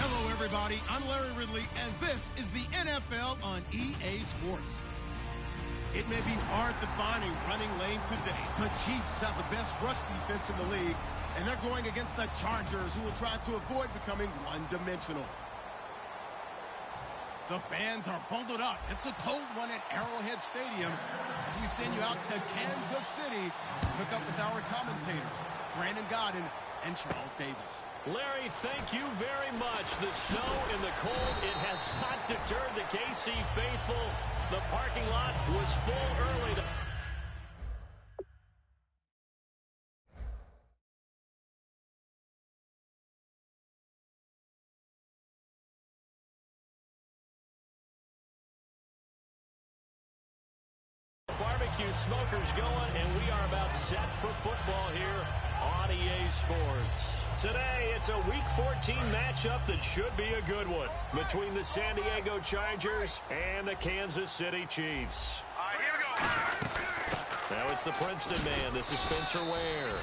Hello, everybody. I'm Larry Ridley, and this is the NFL on EA Sports. It may be hard to find a running lane today. The Chiefs have the best rush defense in the league, and they're going against the Chargers, who will try to avoid becoming one-dimensional. The fans are bundled up. It's a cold one at Arrowhead Stadium as we send you out to Kansas City to hook up with our commentators, Brandon Godden and Charles Davis. Larry, thank you very much. The snow and the cold, it has not deterred the KC faithful. The parking lot was full early. Barbecue smokers going, and we are about set for football here on EA Sports. Today, it's a Week 14 matchup that should be a good one between the San Diego Chargers and the Kansas City Chiefs. Here we go. Now it's the Princeton man. This is Spencer Ware.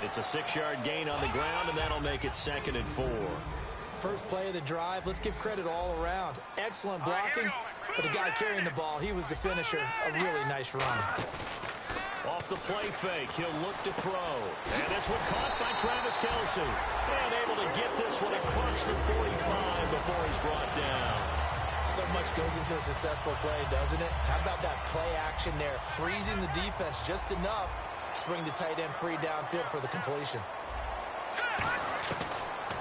It's a 6-yard gain on the ground, and that'll make it 2nd and 4. First play of the drive, let's give credit all around. Excellent blocking, but the guy carrying the ball, he was the finisher. A really nice run. Off the play fake, he'll look to throw. And this one caught by Travis Kelce. And able to get this one across the 45 before he's brought down. So much goes into a successful play, doesn't it? How about that play action there? Freezing the defense just enough to bring the tight end free downfield for the completion.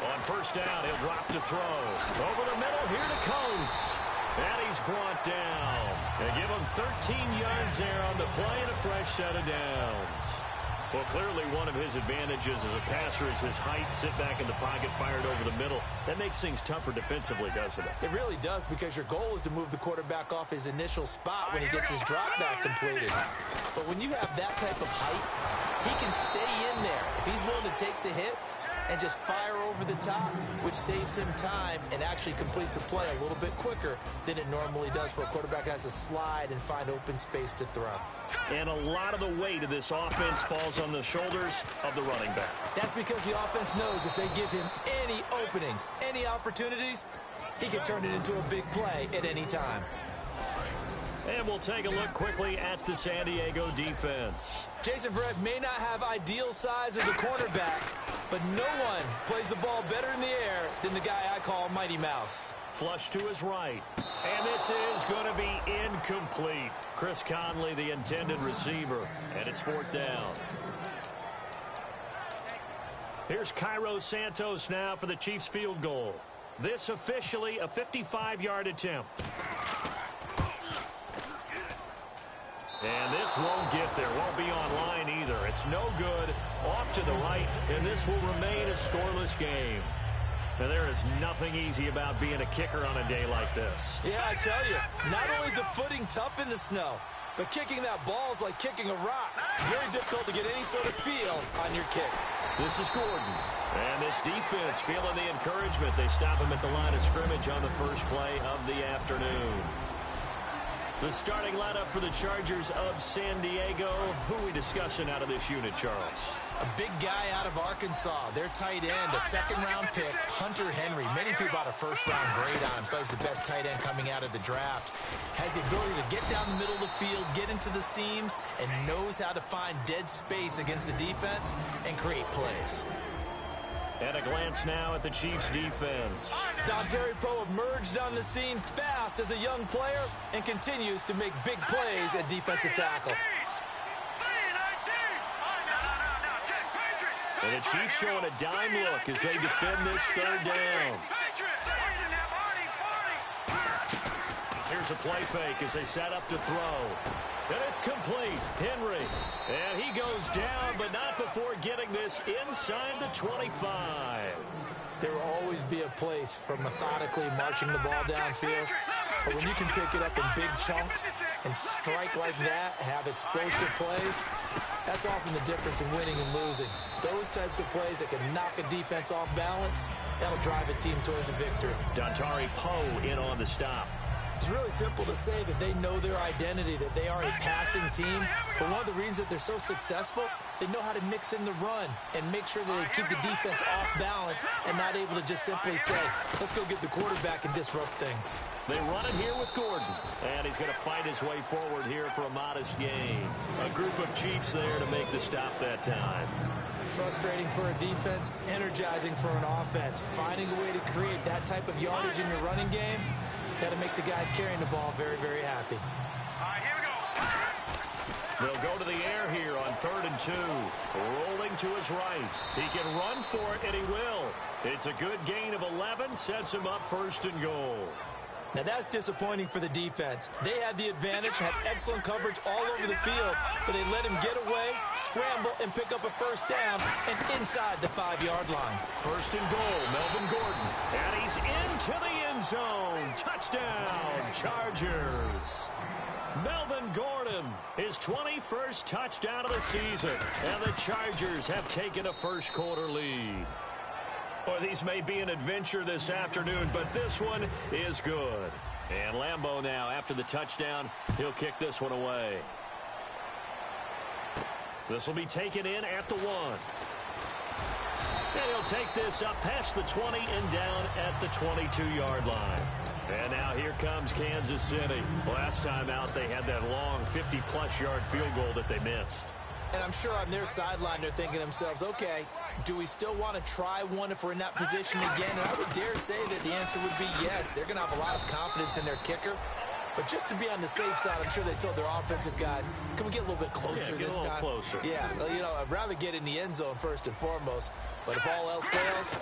On first down, he'll drop to throw. Over the middle, here to Coates. And he's brought down. They give him 13 yards there on the play and a fresh set of downs. Well, clearly one of his advantages as a passer is his height. Sit back in the pocket, fired over the middle. That makes things tougher defensively, doesn't it? It really does, because your goal is to move the quarterback off his initial spot when he gets his drop back completed. But when you have that type of height, he can stay in there. If he's willing to take the hits and just fire over the top, which saves him time and actually completes a play a little bit quicker than it normally does for a quarterback who has to slide and find open space to throw. And a lot of the weight of this offense falls on the shoulders of the running back. That's because the offense knows if they give him any openings, any opportunities, he can turn it into a big play at any time. And we'll take a look quickly at the San Diego defense. Jason Verrett may not have ideal size as a cornerback, but no one plays the ball better in the air than the guy I call Mighty Mouse. Flush to his right. And this is going to be incomplete. Chris Conley, the intended receiver, and it's 4th down. Here's Cairo Santos now for the Chiefs field goal. This officially a 55-yard attempt. And this won't get there. Won't be online either. It's no good. Off to the right, and this will remain a scoreless game. Now, there is nothing easy about being a kicker on a day like this. Yeah, I tell you, not only is the footing tough in the snow, but kicking that ball is like kicking a rock. Very difficult to get any sort of feel on your kicks. This is Gordon. And this defense feeling the encouragement. They stop him at the line of scrimmage on the first play of the afternoon. The starting lineup for the Chargers of San Diego. Who are we discussing out of this unit, Charles? A big guy out of Arkansas. Their tight end, a second-round pick, Hunter Henry. Many people had a first-round grade on him. Thought he was the best tight end coming out of the draft. Has the ability to get down the middle of the field, get into the seams, and knows how to find dead space against the defense and create plays. And a glance now at the Chiefs' defense. Dontari Poe emerged on the scene fast as a young player and continues to make big plays at defensive tackle. And the Chiefs showing a dime look as they defend this third down. Here's a play fake as they set up to throw. And it's complete. Henry. And he goes down, but not before getting this inside the 25. There will always be a place for methodically marching the ball downfield. But when you can pick it up in big chunks and strike like that, have explosive plays, that's often the difference in winning and losing. Those types of plays that can knock a defense off balance, that'll drive a team towards a victory. Dontari Poe in on the stop. It's really simple to say that they know their identity, that they are a passing team. But one of the reasons that they're so successful, they know how to mix in the run and make sure that they keep the defense off balance and not able to just simply say, let's go get the quarterback and disrupt things. They run it here with Gordon. And he's going to fight his way forward here for a modest gain. A group of Chiefs there to make the stop that time. Frustrating for a defense, energizing for an offense. Finding a way to create that type of yardage in your running game, that'll make the guys carrying the ball very, very happy. All right, here we go. They'll go to the air here on 3rd and 2. Rolling to his right. He can run for it, and he will. It's a good gain of 11. Sets him up 1st and goal. Now that's disappointing for the defense. They had the advantage, had excellent coverage all over the field, but they let him get away, scramble, and pick up a first down and inside the 5-yard line. 1st and goal, Melvin Gordon. And he's into the end zone. Touchdown, Chargers. Melvin Gordon, his 21st touchdown of the season. And the Chargers have taken a first-quarter lead. Well, these may be an adventure this afternoon, but this one is good. And Lambeau now, after the touchdown, he'll kick this one away. This will be taken in at the 1. And he'll take this up past the 20 and down at the 22-yard line. And now here comes Kansas City. Last time out, they had that long 50-plus yard field goal that they missed. And I'm sure on their sideline they're thinking to themselves, okay, do we still want to try one if we're in that position again? And I would dare say that the answer would be yes. They're going to have a lot of confidence in their kicker. But just to be on the safe side, I'm sure they told their offensive guys, can we get a little bit closer this time? Get a little closer. Yeah, you know, I'd rather get in the end zone first and foremost. But if all else fails,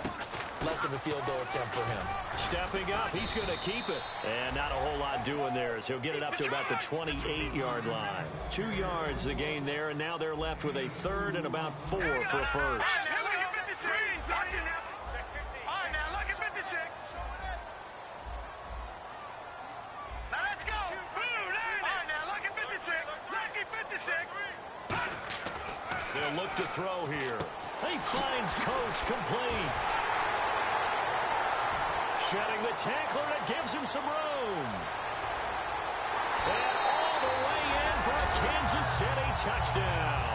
less of a field goal attempt for him. Stepping up, he's going to keep it. And not a whole lot doing there as he'll get it up to about the 28-yard line. 2 yards the gain there, and now they're left with a 3rd and about 4 for a first. They'll look to throw here. He finds Coates complete. Shedding the tackler, that gives him some room. And all the way in for a Kansas City touchdown.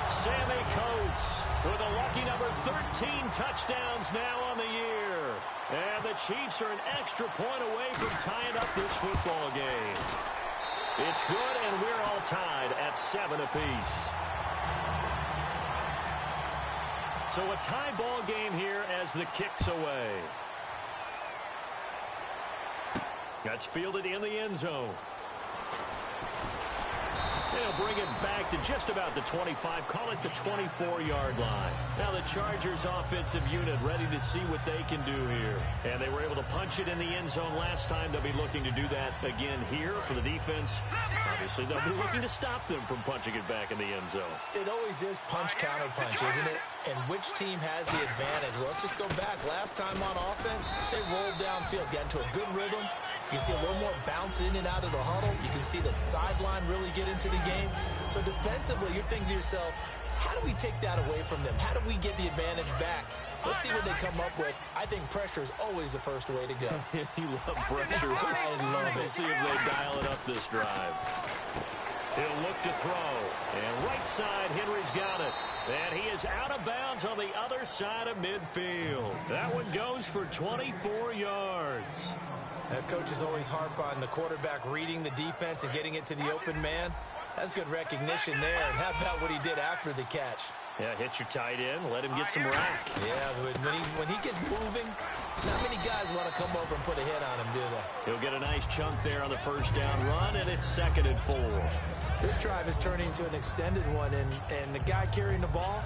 Sammy Coates with a lucky number 13 touchdowns now on the year. And the Chiefs are an extra point away from tying up this football game. It's good, and we're all tied at 7 apiece. So a tie ball game here as the kick's away. That's fielded in the end zone. They'll bring it back to just about the 25, call it the 24-yard line. Now the Chargers offensive unit ready to see what they can do here. And they were able to punch it in the end zone last time. They'll be looking to do that again here for the defense. Obviously, they'll be looking to stop them from punching it back in the end zone. It always is punch-counter-punch, isn't it? And which team has the advantage? Well, let's just go back. Last time on offense, they rolled downfield, got into a good rhythm. You can see a little more bounce in and out of the huddle. You can see the sideline really get into the game. So defensively, you're thinking to yourself, how do we take that away from them? How do we get the advantage back? Let's see what they come up with. I think pressure is always the first way to go. You love pressure. I love it. We'll see if they dial it up this drive. He'll look to throw. And right side, Henry's got it. And he is out of bounds on the other side of midfield. That one goes for 24 yards. Coaches always harp on the quarterback reading the defense and getting it to the open man. That's good recognition there. And how about what he did after the catch? Yeah, hit your tight end, let him get some rack. Yeah, when he gets moving, not many guys want to come over and put a hit on him, do they? He'll get a nice chunk there on the first down run, and it's 2nd and 4. This drive is turning into an extended one, and the guy carrying the ball,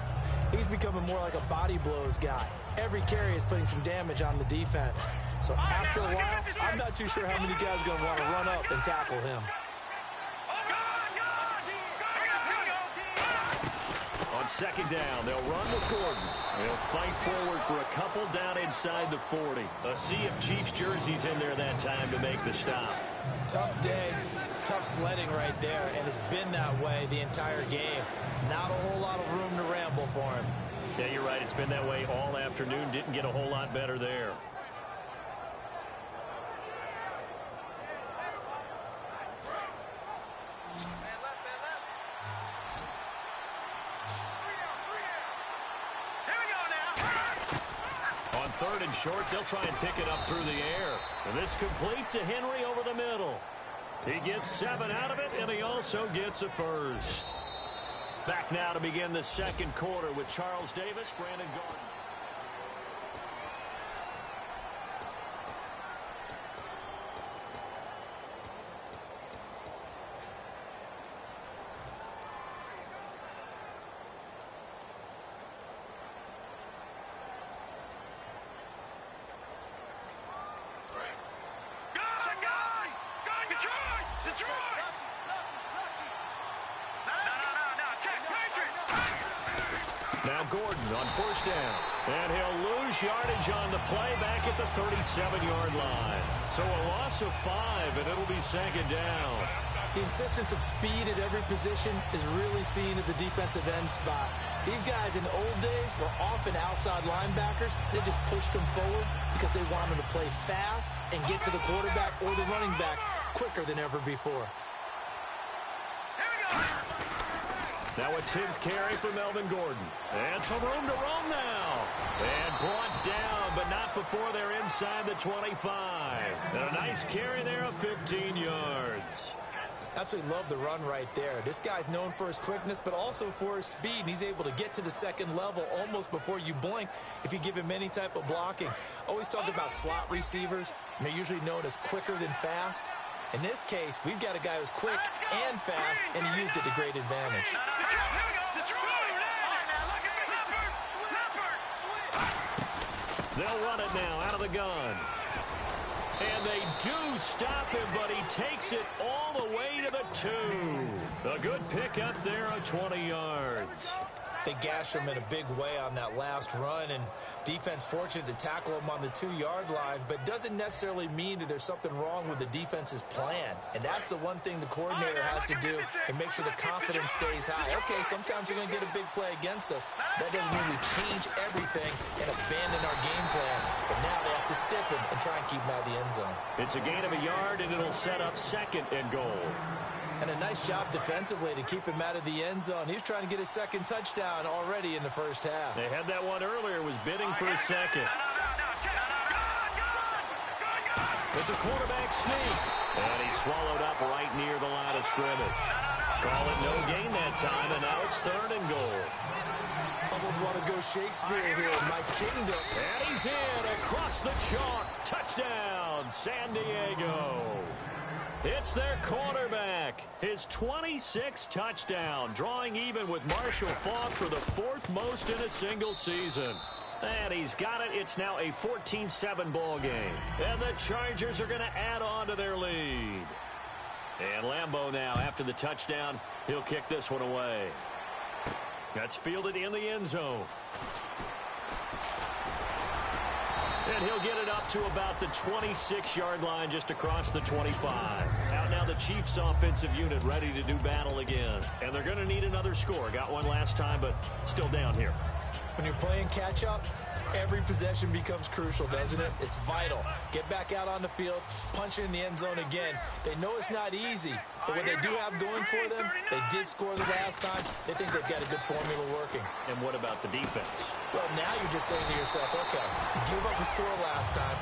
he's becoming more like a body blows guy. Every carry is putting some damage on the defense. So after a while, I'm not too sure how many guys are going to want to run up and tackle him. On 2nd down, they'll run with Gordon. They'll fight forward for a couple down inside the 40. A sea of Chiefs jerseys in there that time to make the stop. Tough day, tough sledding right there, and it's been that way the entire game. Not a whole lot of room to ramble for him. Yeah, you're right. It's been that way all afternoon. Didn't get a whole lot better there. On 3rd and short, they'll try and pick it up through the air. And this complete to Henry over the middle. He gets 7 out of it, and he also gets a first. Back now to begin the 2nd quarter with Charles Davis, Brandon Gordon. Now Gordon on 1st down. And he'll lose yardage on the play back at the 37-yard line. So a loss of 5, and it'll be 2nd down. The insistence of speed at every position is really seen at the defensive end spot. These guys in the old days were often outside linebackers. They just pushed them forward because they wanted to play fast and get to the quarterback or the running backs quicker than ever before. Now a 10th carry for Melvin Gordon. And some room to roam now. And brought down, but not before they're inside the 25. And a nice carry there of 15 yards. Absolutely love the run right there. This guy's known for his quickness, but also for his speed. And he's able to get to the 2nd level almost before you blink if you give him any type of blocking. Always talk about slot receivers, and they're usually known as quicker than fast. In this case, we've got a guy who's quick and fast, and he used it to great advantage. They'll run it now out of the gun. And they do stop him, but he takes it all the way to the 2. A good pickup there of 20 yards. They gash him in a big way on that last run, and defense fortunate to tackle him on the 2-yard line, but doesn't necessarily mean that there's something wrong with the defense's plan. And that's the one thing the coordinator has to do and make sure the confidence stays high. Okay, sometimes you're going to get a big play against us. That doesn't mean we change everything and abandon our game plan. But now they have to stiffen and try and keep him out of the end zone. It's a gain of a yard, and it'll set up 2nd and goal. And a nice job defensively to keep him out of the end zone. He was trying to get his 2nd touchdown already in the first half. They had that one earlier, was bidding for a 2nd. It's a quarterback sneak. And he's swallowed up right near the line of scrimmage. Call it no gain that time, and now it's 3rd and goal. Almost want to go Shakespeare here, my kingdom. And he's in across the chalk. Touchdown, San Diego. It's their quarterback, his 26th touchdown, drawing even with Marshall Faulk for the 4th most in a single season. And he's got it. It's now a 14-7 ball game. And the Chargers are going to add on to their lead. And Lambeau now, after the touchdown, he'll kick this one away. That's fielded in the end zone. And he'll get it up to about the 26-yard line just across the 25. Out now the Chiefs offensive unit ready to do battle again. And they're going to need another score. Got one last time, but still down here. When you're playing catch-up, every possession becomes crucial, doesn't it? It's vital. Get back out on the field, punch it in the end zone again. They know it's not easy, but what they do have going for them, they did score the last time. They think they've got a good formula working. And what about the defense? Well, now you're just saying to yourself, okay, give up a score last time.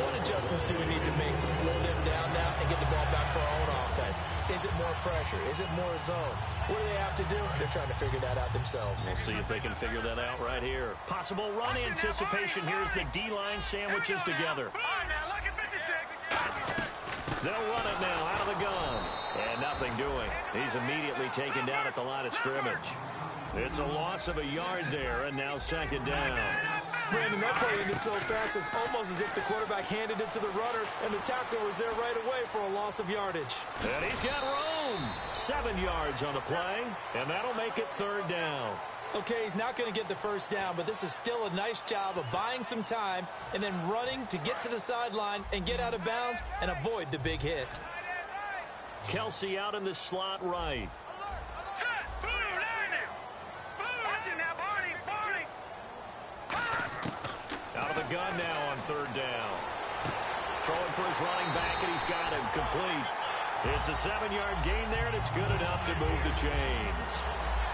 What adjustments do we need to make to slow them down now and get the ball back for our own offense? Is it more pressure? Is it more zone? What do they have to do? They're trying to figure that out themselves. We'll see if they can figure that out right here. Possible run anticipation. Here's the D-line sandwiches together. All right, now, look at 56. They'll run it now out of the gun. And nothing doing. He's immediately taken down at the line of scrimmage. It's a loss of a yard there, and now second down. Brandon, that play ended so fast, it's almost as if the quarterback handed it to the runner, and the tackler was there right away for a loss of yardage. And he's got room. 7 yards on the play, and that'll make it third down. Okay, he's not going to get the first down, but this is still a nice job of buying some time and then running to get to the sideline and get out of bounds and avoid the big hit. Kelsey out in the slot right. Set. Blue, line there. Blue. Watch it now, Barney. Barney. Out of the gun now on third down. Throwing for his running back, and he's got him complete. It's a 7-yard gain there, and it's good enough to move the chains.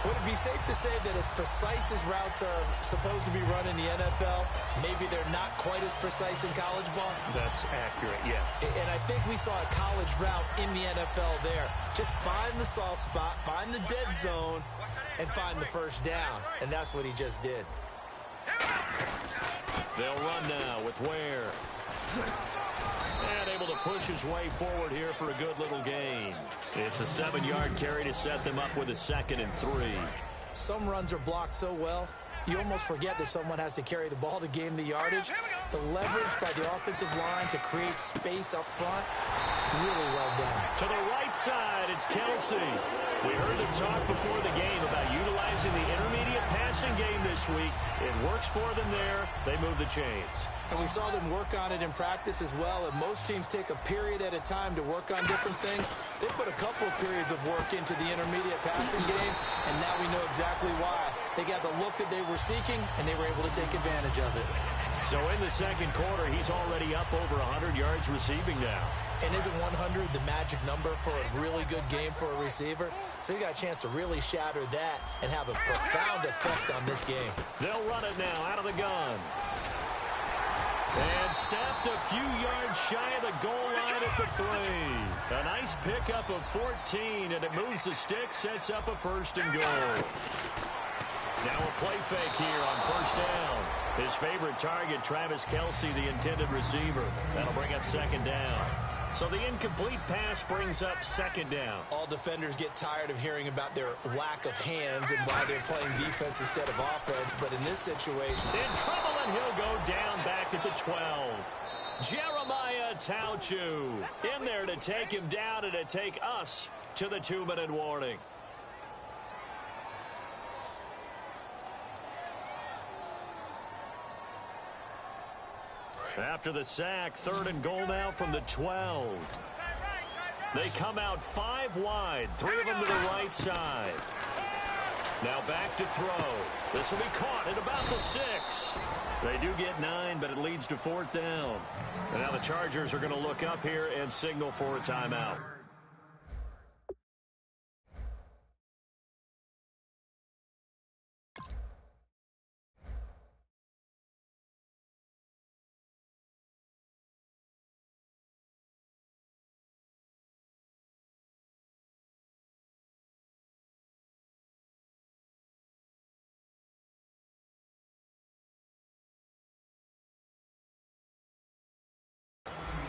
Would it be safe to say that as precise as routes are supposed to be run in the NFL, maybe they're not quite as precise in college ball? That's accurate, yeah. And I think we saw a college route in the NFL there. Just find the soft spot, find the dead zone, and find the first down. And that's what he just did. They'll run now with Ware. And able to push his way forward here for a good little gain. It's a 7-yard carry to set them up with a 2nd and 3. Some runs are blocked so well, you almost forget that someone has to carry the ball to gain the yardage. The leverage by the offensive line to create space up front, really well done. To the right side, it's Kelsey. We heard them talk before the game about utilizing the intermediate passing game this week. It works for them there. They move the chains. And we saw them work on it in practice as well, and most teams take a period at a time to work on different things. They put a couple of periods of work into the intermediate passing game, and now we know exactly why. They got the look that they were seeking, and they were able to take advantage of it. So in the second quarter, he's already up over 100 yards receiving now. And isn't 100 the magic number for a really good game for a receiver? So he got a chance to really shatter that and have a profound effect on this game. They'll run it now out of the gun. And stepped a few yards shy of the goal line at the 3. A nice pickup of 14, and it moves the stick, sets up a 1st and goal. Now a play fake here on 1st down. His favorite target, Travis Kelsey, the intended receiver. That'll bring up 2nd down. So the incomplete pass brings up 2nd down. All defenders get tired of hearing about their lack of hands and why they're playing defense instead of offense. But in this situation, in trouble, and he'll go down back at the 12. Jeremiah Tauchu in there to take him down and to take us to the 2-minute warning. After the sack, 3rd and goal now from the 12. They come out 5 wide, 3 of them to the right side. Now back to throw. This will be caught at about the 6. They do get 9, but it leads to 4th down. And now the Chargers are going to look up here and signal for a timeout.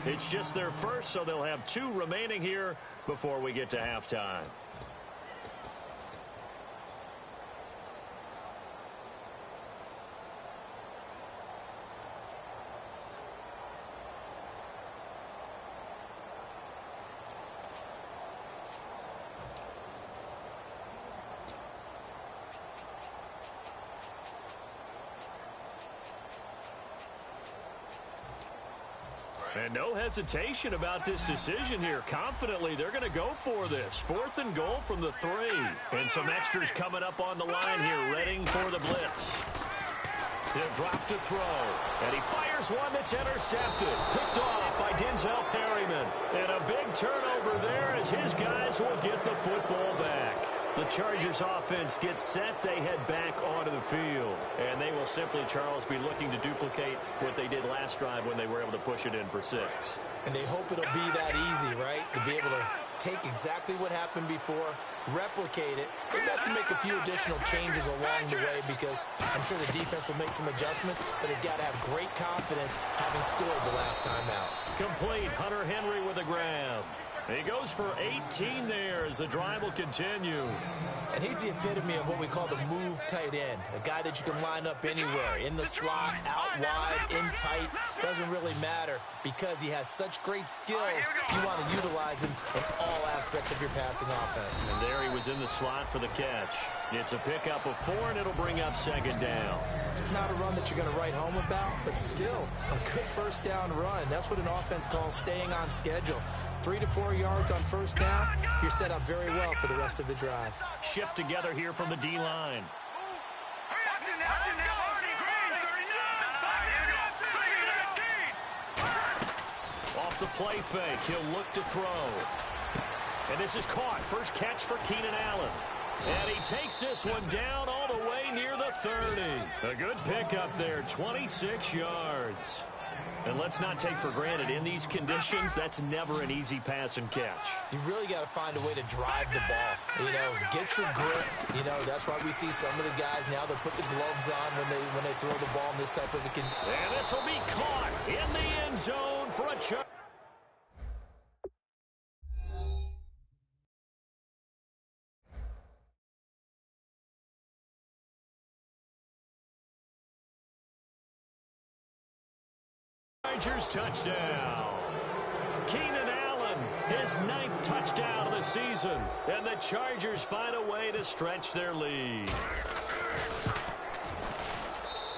It's just their first, so they'll have 2 remaining here before we get to halftime. And no hesitation about this decision here. Confidently, they're going to go for this. 4th and goal from the 3. And some extras coming up on the line here, readying for the blitz. He'll drop to throw. And he fires one that's intercepted. Picked off by Denzel Perryman. And a big turnover there as his guys will get the football back. The Chargers offense gets set. They head back onto the field. And they will simply, Charles, be looking to duplicate what they did last drive when they were able to push it in for 6. And they hope it'll be that easy, right? To be able to take exactly what happened before, replicate it. They've got to make a few additional changes along the way because I'm sure the defense will make some adjustments, but they've got to have great confidence having scored the last time out. Complete. Hunter Henry with a grab. He goes for 18 there as the drive will continue. And he's the epitome of what we call the move tight end, a guy that you can line up anywhere, in the slot, out wide, in tight, doesn't really matter because he has such great skills. You want to utilize him in all aspects of your passing offense. And there he was in the slot for the catch. It's a pickup of 4, and it'll bring up 2nd down. Not a run that you're going to write home about, but still a good first down run. That's what an offense calls staying on schedule. 3 to 4 yards on first down, you're set up very well for the rest of the drive. Shift together here from the D-line. Off the play fake, he'll look to throw. And this is caught. First catch for Keenan Allen. And he takes this one down all the way near the 30. A good pickup there, 26 yards. And let's not take for granted, in these conditions, that's never an easy pass and catch. You really got to find a way to drive the ball. You know, get your grip. You know, that's why we see some of the guys now that put the gloves on when they throw the ball in this type of a condition. And this will be caught in the end zone for a charge. Chargers touchdown. Keenan Allen, his 9th touchdown of the season. And the Chargers find a way to stretch their lead.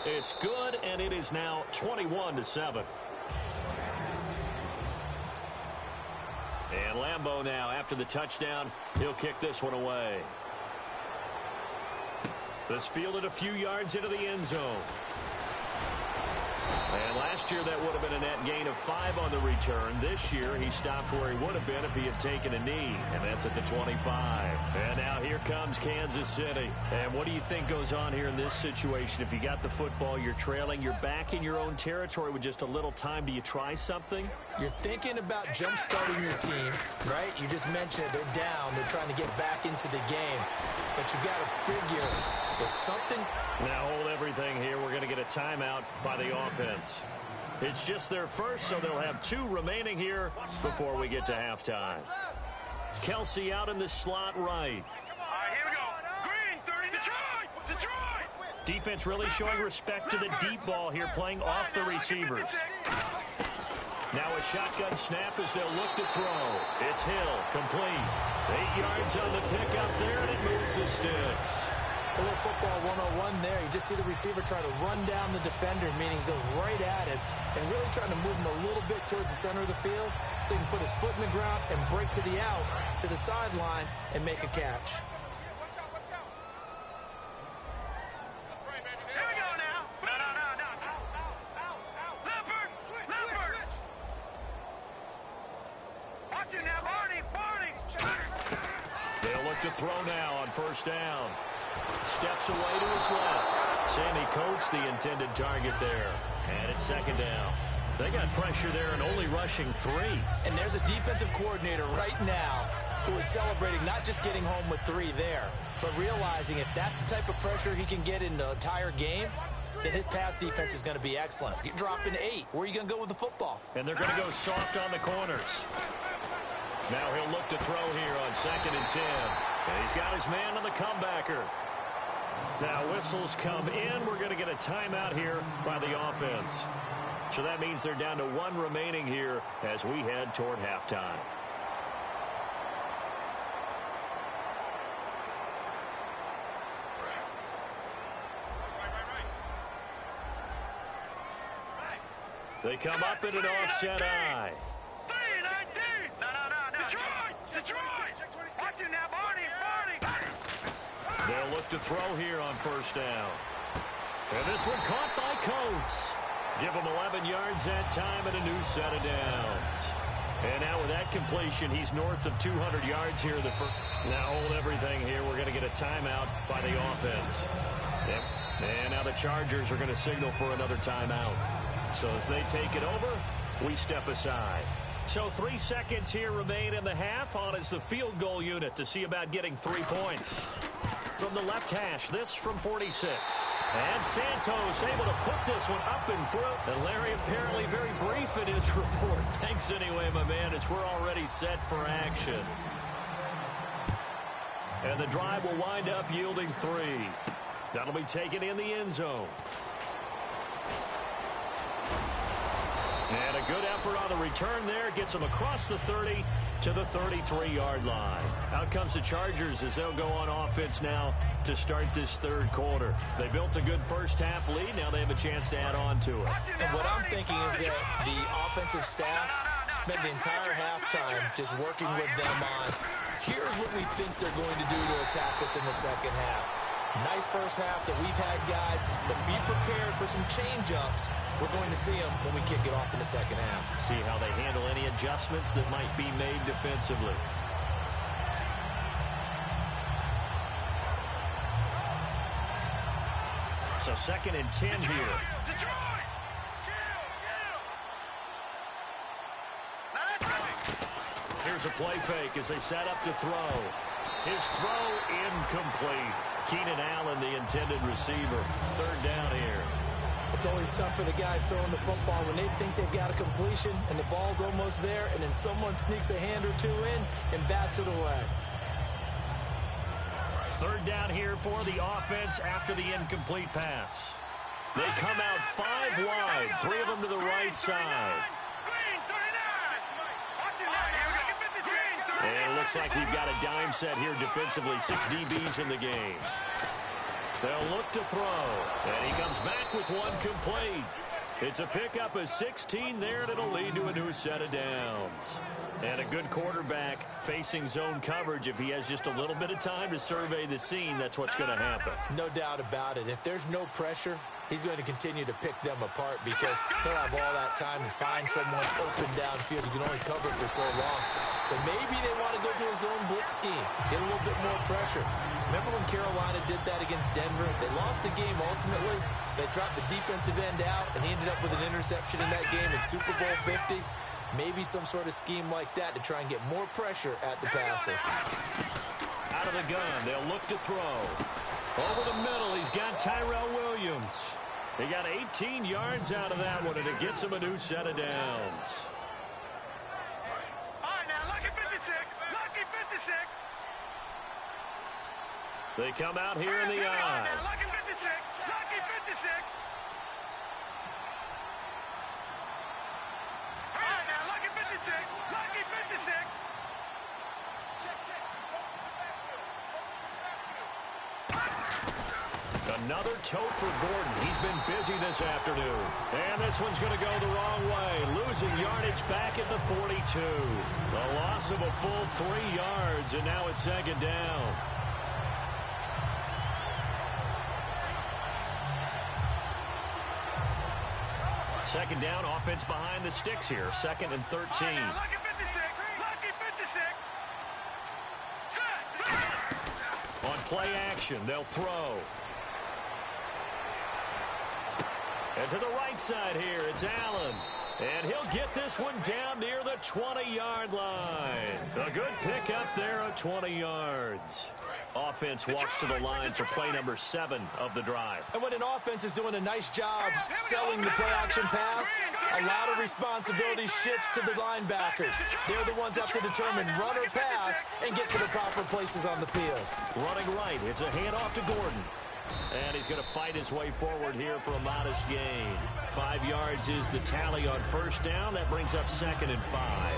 It's good, and it is now 21-7. And Lambeau now, after the touchdown, he'll kick this one away. This fielded a few yards into the end zone. And last year, that would have been a net gain of 5 on the return. This year, he stopped where he would have been if he had taken a knee, and that's at the 25. And now here comes Kansas City. And what do you think goes on here in this situation? If you got the football, you're trailing, you're back in your own territory with just a little time. Do you try something? You're thinking about jump-starting your team, right? You just mentioned it. They're down. They're trying to get back into the game. But you got to figure it's something. Now hold everything here. We're going to get a timeout by the offense. It's just their first, so they'll have 2 remaining here before we get to halftime. Kelsey out in the slot right. All right, here we go. Green, 30, Detroit! Defense really showing respect to the deep ball here, playing off the receivers. Now a shotgun snap as they'll look to throw. It's Hill, complete. 8 yards on the pickup there, and it moves the sticks. A little football 101 there. You just see the receiver trying to run down the defender, meaning he goes right at it, and really trying to move him a little bit towards the center of the field so he can put his foot in the ground and break to the out, to the sideline, and make a catch. Here we go now. No. Leopard! Watch it now, Barney! They'll look to throw now on first down. Steps away to his left. Sammy Coates, the intended target there. And it's 2nd down. They got pressure there and only rushing 3. And there's a defensive coordinator right now who is celebrating not just getting home with 3 there, but realizing if that's the type of pressure he can get in the entire game, then his pass defense is going to be excellent. You're dropping 8. Where are you going to go with the football? And they're going to go soft on the corners. Now he'll look to throw here on 2nd and 10. And he's got his man on the comebacker. Now whistles come in. We're going to get a timeout here by the offense. So that means they're down to 1 remaining here as we head toward halftime. They come up in an offset eye. 3-19! No. Detroit! Watch it now, Barney! They'll look to throw here on first down. And this one caught by Coates. Give him 11 yards that time and a new set of downs. And now with that completion, he's north of 200 yards here. Now hold everything here. We're going to get a timeout by the offense. Yep. And now the Chargers are going to signal for another timeout. So as they take it over, we step aside. So 3 seconds here remain in the half. On is the field goal unit to see about getting 3 points. From the left hash, this from 46. And Santos able to put this one up and through. And Larry apparently very brief in his report. Thanks anyway, my man, as we're already set for action. And the drive will wind up yielding 3. That'll be taken in the end zone. And a good effort on the return there. Gets them across the 30 to the 33-yard line. Out comes the Chargers as they'll go on offense now to start this third quarter. They built a good first-half lead. Now they have a chance to add on to it. And what I'm thinking is that the offensive staff spent the entire halftime just working with them on, here's what we think they're going to do to attack us in the second half. Nice first half that we've had, guys, but be prepared for some change-ups. We're going to see them when we kick it off in the second half. See how they handle any adjustments that might be made defensively. So 2nd and 10 here. Here's a play fake as they set up to throw. His throw incomplete. Keenan Allen, the intended receiver. 3rd down here. It's always tough for the guys throwing the football when they think they've got a completion and the ball's almost there, and then someone sneaks a hand or two in and bats it away. 3rd down here for the offense after the incomplete pass. They come out 5 wide, 3 of them to the right side. And it looks like we've got a dime set here defensively. 6 DBs in the game. They'll look to throw. And he comes back with one complete. It's a pickup of 16 there, and it'll lead to a new set of downs. And a good quarterback facing zone coverage. If he has just a little bit of time to survey the scene, that's what's going to happen. No doubt about it. If there's no pressure, he's going to continue to pick them apart because he'll have all that time to find someone open downfield. You can only cover for so long. So maybe they want to go to a zone blitz scheme, get a little bit more pressure. Remember when Carolina did that against Denver? They lost the game ultimately. They dropped the defensive end out, and he ended up with an interception in that game in Super Bowl 50. Maybe some sort of scheme like that to try and get more pressure at the passer. Out of the gun, they'll look to throw. Over the middle, he's got Tyrell Williams. He got 18 yards out of that one, and it gets him a new set of downs. All right, now, lucky 56. Lucky 56. They come out here in the eye. Lucky 56. Lucky 56. All right, now, lucky 56. Lucky 56. Another tote for Gordon. He's been busy this afternoon. And this one's going to go the wrong way. Losing yardage back at the 42. A loss of a full 3 yards, and now it's 2nd down. Second down, offense behind the sticks here. 2nd and 13. Lucky 56. Lucky 56. On play action, they'll throw. And to the right side here, it's Allen. And he'll get this one down near the 20-yard line. A good pickup there at 20 yards. Offense walks to the line for play number 7 of the drive. And when an offense is doing a nice job selling the play-action pass, a lot of responsibility shifts to the linebackers. They're the ones that have to determine run or pass and get to the proper places on the field. Running right, it's a handoff to Gordon. And he's going to fight his way forward here for a modest gain. 5 yards is the tally on first down. That brings up 2nd and 5.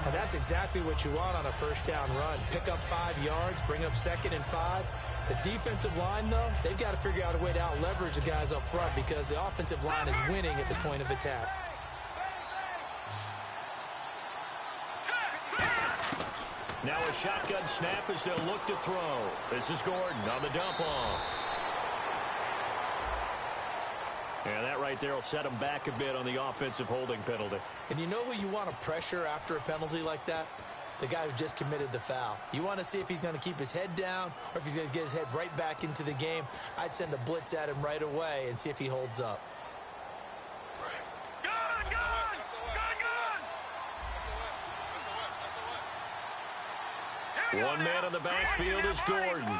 And that's exactly what you want on a first down run. Pick up 5 yards, bring up 2nd and 5. The defensive line, though, they've got to figure out a way to out-leverage the guys up front because the offensive line is winning at the point of attack. Now a shotgun snap as they'll look to throw. This is Gordon on the dump off. Yeah, that right there will set him back a bit on the offensive holding penalty. And you know who you want to pressure after a penalty like that? The guy who just committed the foul. You want to see if he's going to keep his head down or if he's going to get his head right back into the game. I'd send a blitz at him right away and see if he holds up. One man in the backfield is Gordon.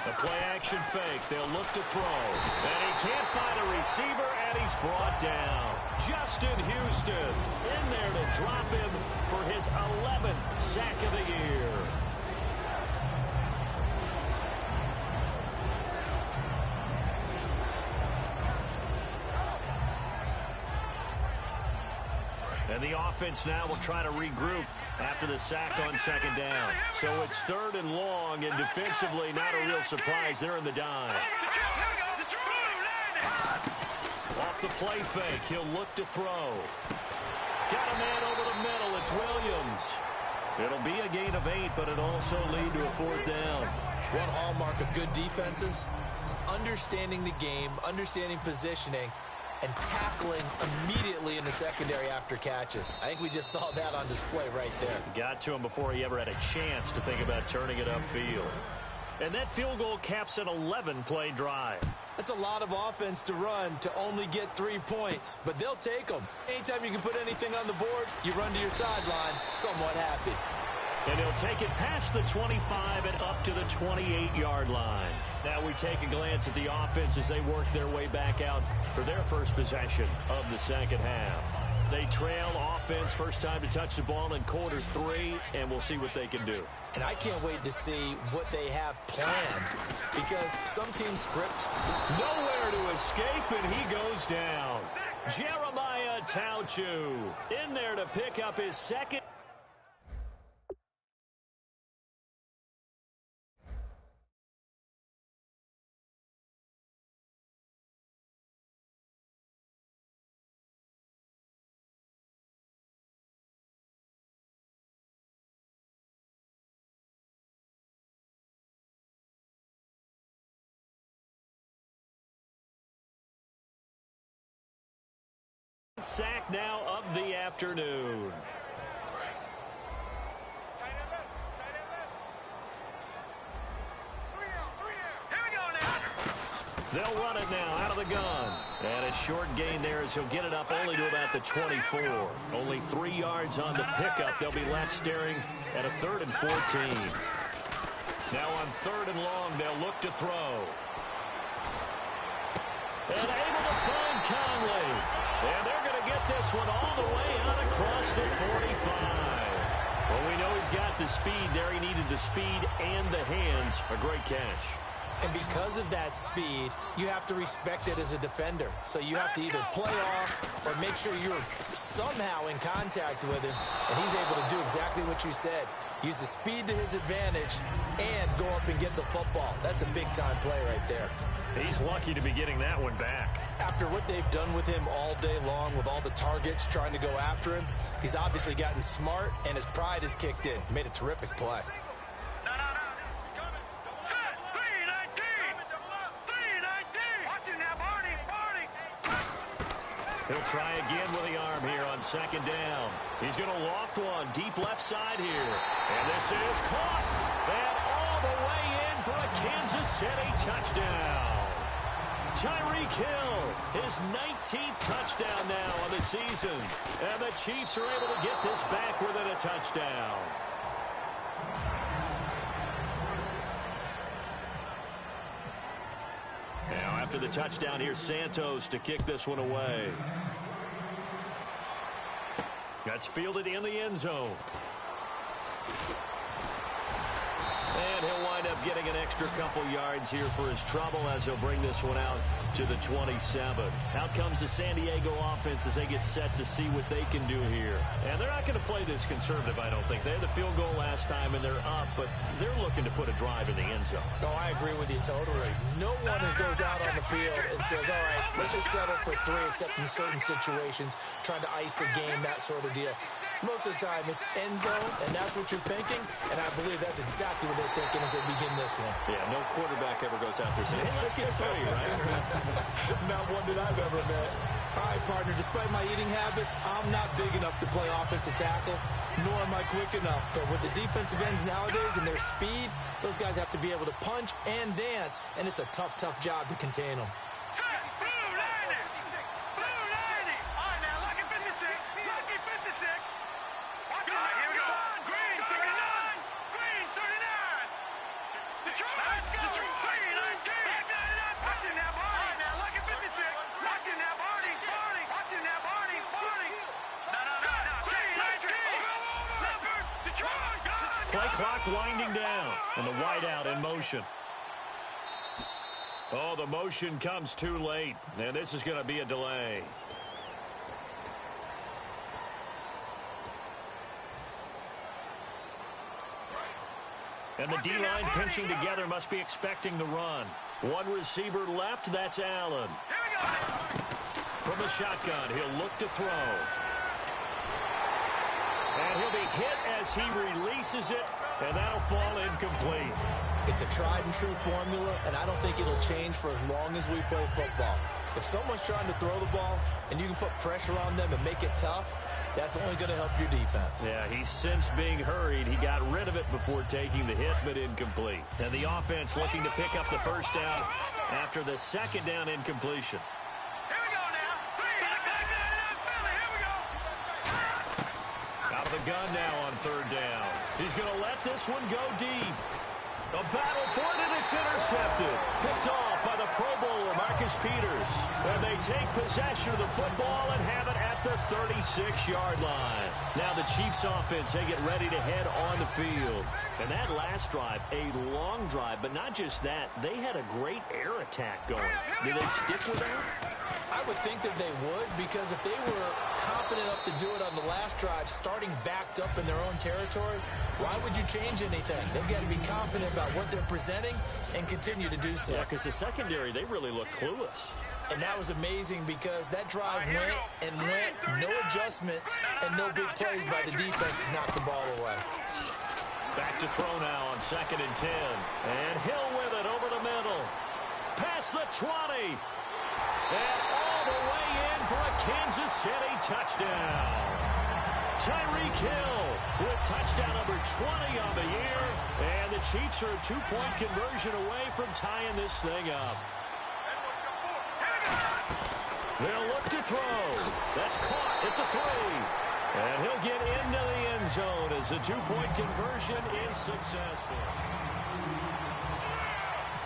A play-action fake. They'll look to throw. And he can't find a receiver, and he's brought down. Justin Houston in there to drop him for his 11th sack of the year. And the offense now will try to regroup after the sack on second down. So it's 3rd and long, and defensively, not a real surprise. They're in the dime. Off the play fake, he'll look to throw. Got a man over the middle. It's Williams. It'll be a gain of 8, but it'll also lead to a 4th down. One hallmark of good defenses is understanding the game, understanding positioning, and tackling immediately in the secondary after catches. I think we just saw that on display right there. Got to him before he ever had a chance to think about turning it upfield. And that field goal caps an 11-play drive. That's a lot of offense to run to only get 3 points, but they'll take them. Anytime you can put anything on the board, you run to your sideline somewhat happy. And he'll take it past the 25 and up to the 28-yard line. Now we take a glance at the offense as they work their way back out for their first possession of the second half. They trail offense, first time to touch the ball in quarter 3, and we'll see what they can do. And I can't wait to see what they have planned, because some teams script. Nowhere to escape, and he goes down. Jeremiah Tauchu in there to pick up his second. Sack now of the afternoon. They'll run it now out of the gun. And a short gain there as he'll get it up only to about the 24. Only 3 yards on the pickup. They'll be left staring at a 3rd and 14. Now on 3rd and long, they'll look to throw. And able to find Conley. And they're going to get this one all the way out across the 45. Well, we know he's got the speed there. He needed the speed and the hands. A great catch. And because of that speed, you have to respect it as a defender. So you have to either play off or make sure you're somehow in contact with him. And he's able to do exactly what you said. Use the speed to his advantage and go up and get the football. That's a big-time play right there. He's lucky to be getting that one back. After what they've done with him all day long with all the targets trying to go after him, he's obviously gotten smart and his pride has kicked in. Made a terrific play. He'll try again with the arm here on second down. He's going to loft one deep left side here. And this is caught. And all the way in for a Kansas City touchdown. Tyreek Hill, his 19th touchdown now of the season. And the Chiefs are able to get this back within a touchdown. Now after the touchdown, here's Santos to kick this one away. That's fielded in the end zone. And he'll wind up getting an extra couple yards here for his trouble as he'll bring this one out to the 27. Out comes the San Diego offense as they get set to see what they can do here. And they're not going to play this conservative, I don't think. They had the field goal last time, and they're up, but they're looking to put a drive in the end zone. No, I agree with you totally. No one goes out on the field and says, all right, let's just settle for 3, except in certain situations, trying to ice a game, that sort of deal. Most of the time, it's end zone, and that's what you're thinking, and I believe that's exactly what they're thinking as they begin this one. Yeah, no quarterback ever goes out there saying, hey, let's get 30, right? Not one that I've ever met. All right, partner, despite my eating habits, I'm not big enough to play offensive tackle, nor am I quick enough. But with the defensive ends nowadays and their speed, those guys have to be able to punch and dance, and it's a tough, tough job to contain them. Play clock winding down, and the wideout in motion. Oh, the motion comes too late, and this is going to be a delay. And the D-line pinching together must be expecting the run. One receiver left, that's Allen. From the shotgun, he'll look to throw. And he'll be hit as he releases it, and that'll fall incomplete. It's a tried-and-true formula, and I don't think it'll change for as long as we play football. If someone's trying to throw the ball and you can put pressure on them and make it tough, that's only going to help your defense. Yeah, he's since being hurried. He got rid of it before taking the hit, but incomplete. And the offense looking to pick up the first down after the second down incompletion. Out of the gun now on third down. He's going to let this one go deep. A battle for it, and it's intercepted. Picked off by the Pro Bowler, Marcus Peters. And they take possession of the football and have it at the 36-yard line. Now the Chiefs offense, they get ready to head on the field. And that last drive, a long drive, but not just that. They had a great air attack going. Do they stick with that? I would think that they would, because if they were confident enough to do it on the last drive, starting backed up in their own territory, why would you change anything? They've got to be confident about what they're presenting and continue to do so. Yeah, because the secondary, they really looked clueless. And that was amazing because that drive went and went, no adjustments and no big plays by the defense to knock the ball away. Back to throw now on 2nd and 10. And Hill with it over the middle. Past the 20. And all the way in for a Kansas City touchdown. Tyreek Hill with touchdown number 20 on the year. And the Chiefs are a 2-point conversion away from tying this thing up. They'll look to throw. That's caught at the 3. And he'll get into the end zone as the 2-point conversion is successful.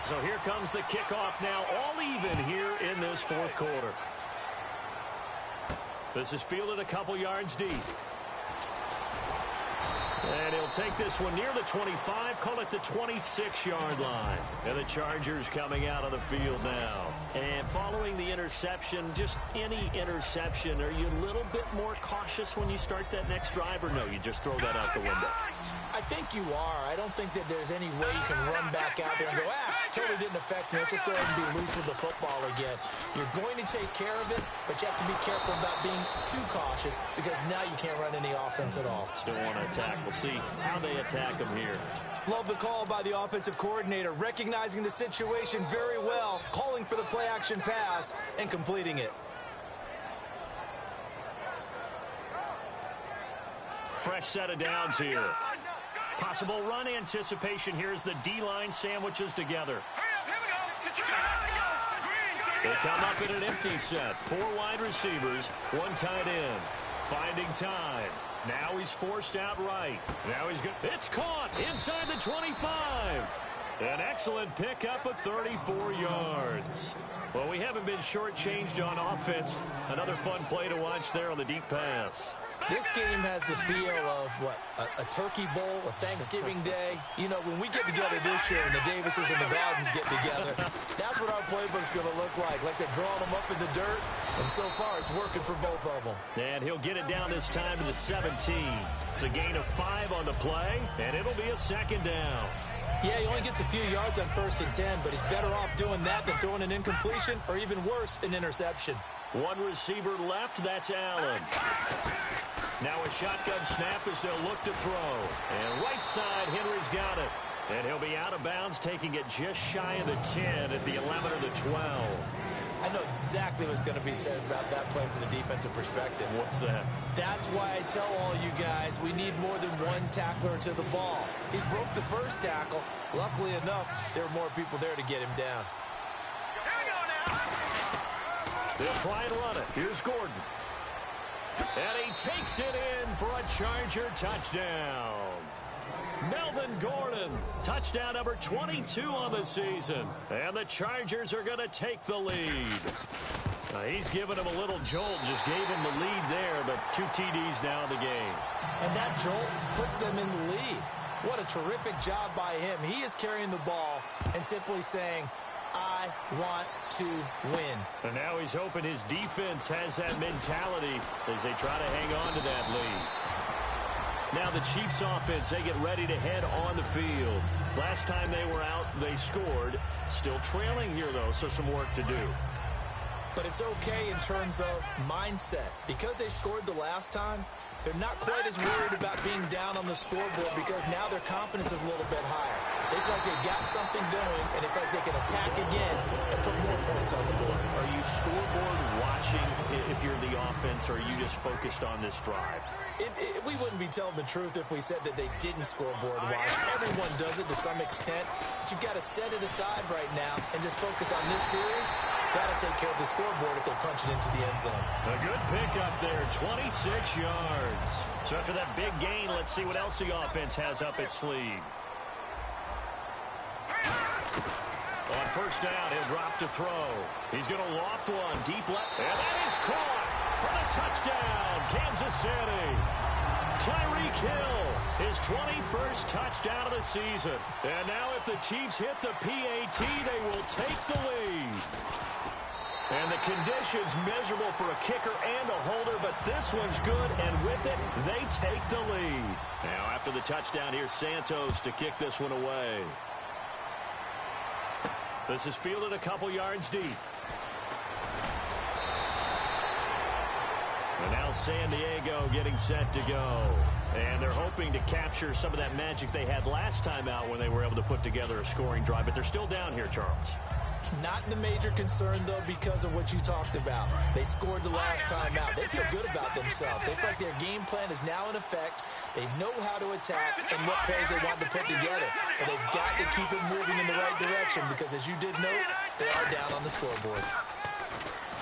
So here comes the kickoff now, all even here in this fourth quarter. This is fielded a couple yards deep. And he'll take this one near the 25, call it the 26-yard line. And the Chargers coming out of the field now. And following the interception, just any interception, are you a little bit more cautious when you start that next drive, or no, you just throw that out the window? I think you are. I don't think that there's any way you can run back out there and go, totally didn't affect me. Let's just go ahead and be loose with the football again. You're going to take care of it, but you have to be careful about being too cautious because now you can't run any offense at all. Still want to attack. We'll see how they attack them here. Love the call by the offensive coordinator, recognizing the situation very well, calling for the play-action pass and completing it. Fresh set of downs here. Possible run anticipation here as the D-line sandwiches together. They come up in an empty set. 4 wide receivers, 1 tight end. Finding time. Now he's forced out right. Now he's good. It's caught inside the 25. An excellent pickup of 34 yards. Well, we haven't been shortchanged on offense. Another fun play to watch there on the deep pass. This game has the feel of, a Turkey Bowl, a Thanksgiving Day. You know, when we get together this year and the Davises and the Gardens get together, that's what our playbook's going to look like. Like they're drawing them up in the dirt, and so far it's working for both of them. And he'll get it down this time to the 17. It's a gain of 5 on the play, and it'll be a 2nd down. Yeah, he only gets a few yards on 1st and 10, but he's better off doing that than throwing an incompletion, or even worse, an interception. 1 receiver left, that's Allen. Now a shotgun snap as they'll look to throw. And right side, Henry's got it. And he'll be out of bounds, taking it just shy of the 10 at the 11 or the 12. I know exactly what's going to be said about that play from the defensive perspective. What's that? That's why I tell all you guys we need more than one tackler to the ball. He broke the first tackle. Luckily enough, there were more people there to get him down. They'll try and run it. Here's Gordon. And he takes it in for a Charger touchdown. Melvin Gordon, touchdown number 22 on the season. And the Chargers are going to take the lead. He's given him a little jolt, just gave him the lead there, but 2 TDs now in the game. And that jolt puts them in the lead. What a terrific job by him. He is carrying the ball and simply saying, I want to win. And now he's hoping his defense has that mentality as they try to hang on to that lead. Now the Chiefs offense, they get ready to head on the field. Last time they were out, they scored. Still trailing here, though, so some work to do. But it's okay in terms of mindset. Because they scored the last time, they're not quite as worried about being down on the scoreboard because now their confidence is a little bit higher. They feel like they've got something going, and they feel like they can attack again and put more points on the board. Are you scoreboard watching if you're the offense, or are you just focused on this drive? We wouldn't be telling the truth if we said that they didn't scoreboard watch. Everyone does it to some extent. But you've got to set it aside right now and just focus on this series. That'll take care of the scoreboard if they punch it into the end zone. A good pickup there, 26 yards. So after that big gain, let's see what else the offense has up its sleeve. On first down, he'll drop to throw. He's going to loft one deep left. And that is caught for the touchdown, Kansas City. Tyreek Hill, his 21st touchdown of the season. And now if the Chiefs hit the PAT, they will take the lead. And the conditions miserable for a kicker and a holder, but this one's good, and with it, they take the lead. Now after the touchdown, here's Santos to kick this one away. This is fielded a couple yards deep. And now San Diego getting set to go. And they're hoping to capture some of that magic they had last time out when they were able to put together a scoring drive. But they're still down here, Charles. Not the major concern, though, because of what you talked about. They scored the last time out. They feel good about themselves. They feel like their game plan is now in effect. They know how to attack and what plays they want to put together. But they've got to keep it moving in the right direction because, as you did note, they are down on the scoreboard.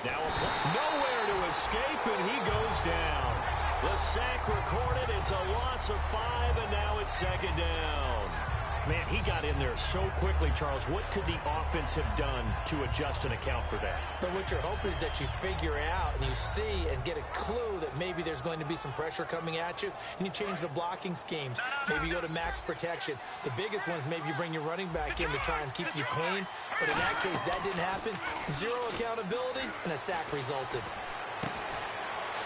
Now nowhere to escape, and he goes down. The sack recorded. It's a loss of 5, and now it's second down. Man, he got in there so quickly, Charles. What could the offense have done to adjust and account for that? But what you're hoping is that you figure out and you see and get a clue that maybe there's going to be some pressure coming at you, and you change the blocking schemes. Maybe you go to max protection. The biggest one is maybe you bring your running back in to try and keep you clean. But in that case, that didn't happen. Zero accountability, and a sack resulted.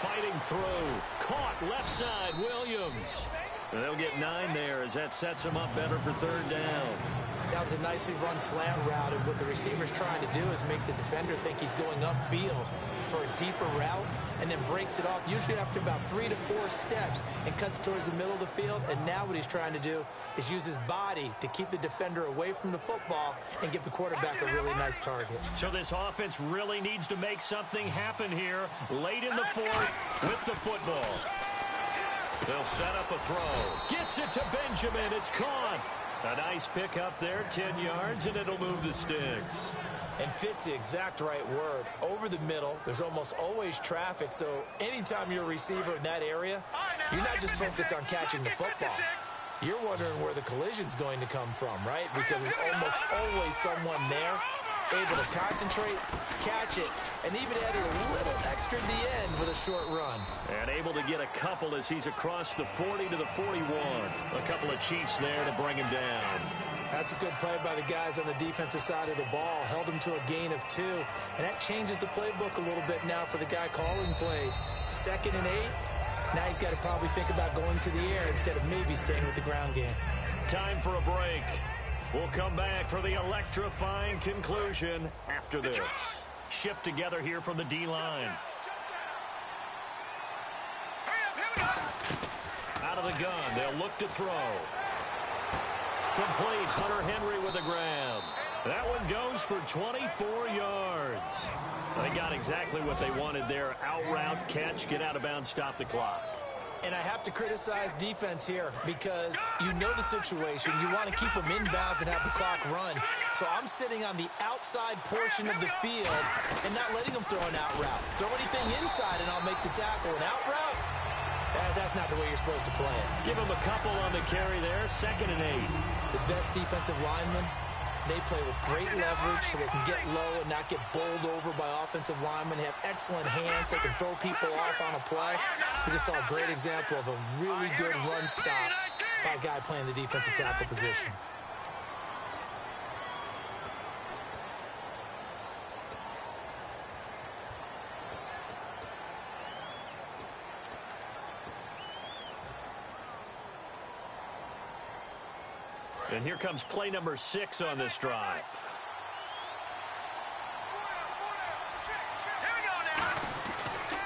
Fighting through. Caught left side, Williams. And they'll get 9 there as that sets them up better for third down. That was a nicely run slant route, and what the receiver's trying to do is make the defender think he's going upfield for a deeper route and then breaks it off, usually after about 3 to 4 steps, and cuts towards the middle of the field. And now what he's trying to do is use his body to keep the defender away from the football and give the quarterback a really nice target. So this offense really needs to make something happen here late in the fourth with the football. They'll set up a throw. Gets it to Benjamin. It's caught. A nice pick up there, 10 yards, and it'll move the sticks. And fits the exact right word. Over the middle, there's almost always traffic, so anytime you're a receiver in that area, you're not just focused on catching the football. You're wondering where the collision's going to come from, right? Because there's almost always someone there able to concentrate, catch it, and even added a little extra at the end with a short run. And able to get a couple as he's across the 40 to the 41. A couple of Chiefs there to bring him down. That's a good play by the guys on the defensive side of the ball. Held him to a gain of 2. And that changes the playbook a little bit now for the guy calling plays. 2nd and 8. Now he's got to probably think about going to the air instead of maybe staying with the ground game. Time for a break. We'll come back for the electrifying conclusion after this. Shift together here from the D-line. Hurry up, Out of the gun, they'll look to throw. Complete. Hunter Henry with a grab. That one goes for 24 yards. They got exactly what they wanted there. Out route, catch, get out of bounds, stop the clock. And I have to criticize defense here because you know the situation. You want to keep them inbounds and have the clock run. So I'm sitting on the outside portion of the field and not letting them throw an out route. Throw anything inside and I'll make the tackle. An out route? That's not the way you're supposed to play it. Give them a couple on the carry there. 2nd and 8. The best defensive linemen, they play with great leverage so they can get low and not get bowled over by offensive linemen. They have excellent hands. They can throw people off on a play. We just saw a great example of a really good run stop by a guy playing the defensive tackle position. And here comes play number 6 on this drive.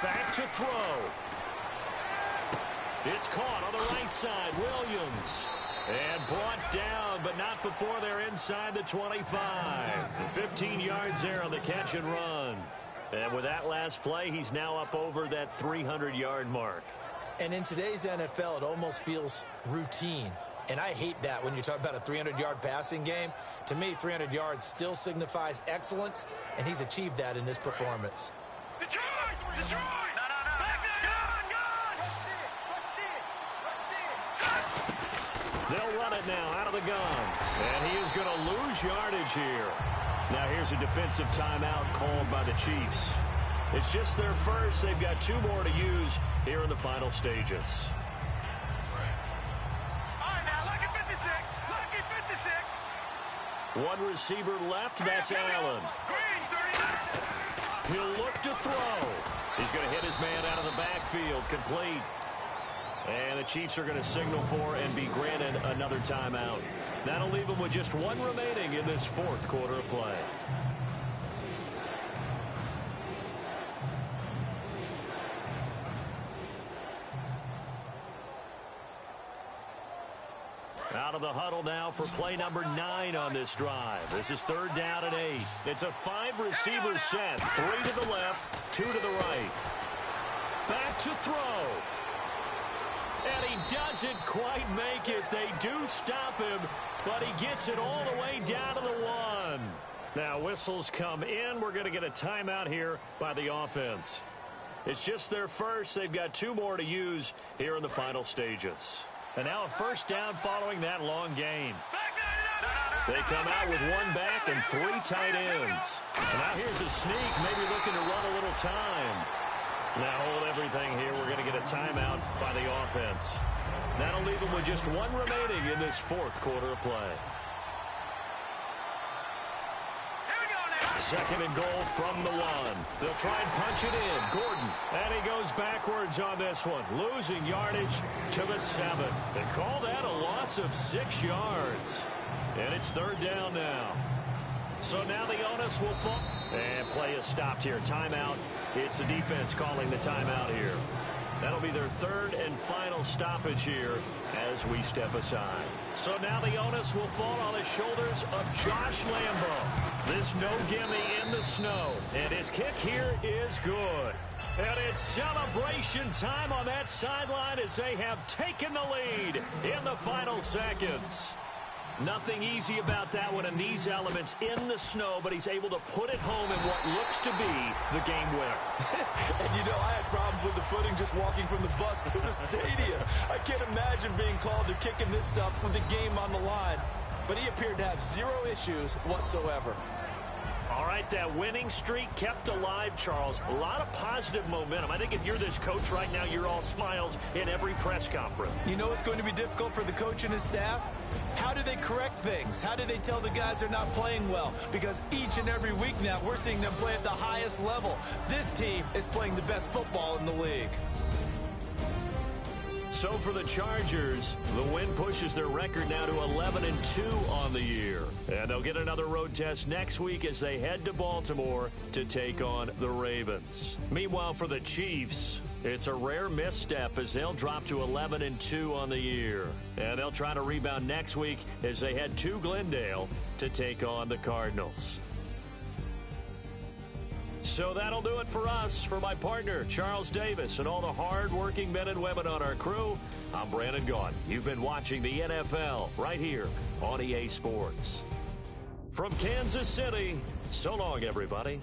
Back to throw. It's caught on the right side. Williams. And brought down, but not before they're inside the 25. 15 yards there on the catch and run. And with that last play, he's now up over that 300-yard mark. And in today's NFL, it almost feels routine. And I hate that when you talk about a 300-yard passing game. To me, 300 yards still signifies excellence, and he's achieved that in this performance. Detroit! Detroit! They'll run it now out of the gun. And he is going to lose yardage here. Now here's a defensive timeout called by the Chiefs. It's just their first. They've got 2 more to use here in the final stages. One receiver left, that's Allen. He'll look to throw. He's going to hit his man out of the backfield, complete. And the Chiefs are going to signal for and be granted another timeout. That'll leave them with just 1 remaining in this 4th quarter of play. Out of the huddle now for play number 9 on this drive. This is 3rd down and 8. It's a 5-receiver set. 3 to the left, 2 to the right. Back to throw. And he doesn't quite make it. They do stop him, but he gets it all the way down to the 1. Now whistles come in. We're going to get a timeout here by the offense. It's just their first. They've got 2 more to use here in the final stages. And now a 1st down following that long gain. They come out with 1 back and 3 tight ends. So now here's a sneak, maybe looking to run a little time. Now hold everything here. We're going to get a timeout by the offense. That'll leave them with just 1 remaining in this 4th quarter of play. 2nd and goal from the 1. They'll try and punch it in. Gordon. And he goes backwards on this one. Losing yardage to the 7. They call that a loss of 6 yards. And it's 3rd down now. So now the onus will fall. And play is stopped here. Timeout. It's the defense calling the timeout here. That'll be their 3rd and final stoppage here as we step aside. So now the onus will fall on the shoulders of Josh Lambo. This no gimme in the snow. And his kick here is good. And it's celebration time on that sideline as they have taken the lead in the final seconds. Nothing easy about that one in these elements in the snow, but he's able to put it home in what looks to be the game winner. And you know, I had problems with the footing just walking from the bus to the stadium. I can't imagine being called to kicking this stuff with the game on the line. But he appeared to have 0 issues whatsoever. All right, that winning streak kept alive, Charles. A lot of positive momentum. I think if you're this coach right now, you're all smiles in every press conference. You know it's going to be difficult for the coach and his staff? How do they correct things? How do they tell the guys they're not playing well? Because each and every week now, we're seeing them play at the highest level. This team is playing the best football in the league. So for the Chargers, the win pushes their record now to 11-2 on the year. And they'll get another road test next week as they head to Baltimore to take on the Ravens. Meanwhile, for the Chiefs, It's a rare misstep as they'll drop to 11-2 on the year. And they'll try to rebound next week as they head to Glendale to take on the Cardinals. So that'll do it for us. For my partner, Charles Davis, and all the hard-working men and women on our crew, I'm Brandon Gaudin. You've been watching the NFL right here on EA Sports. From Kansas City, so long, everybody.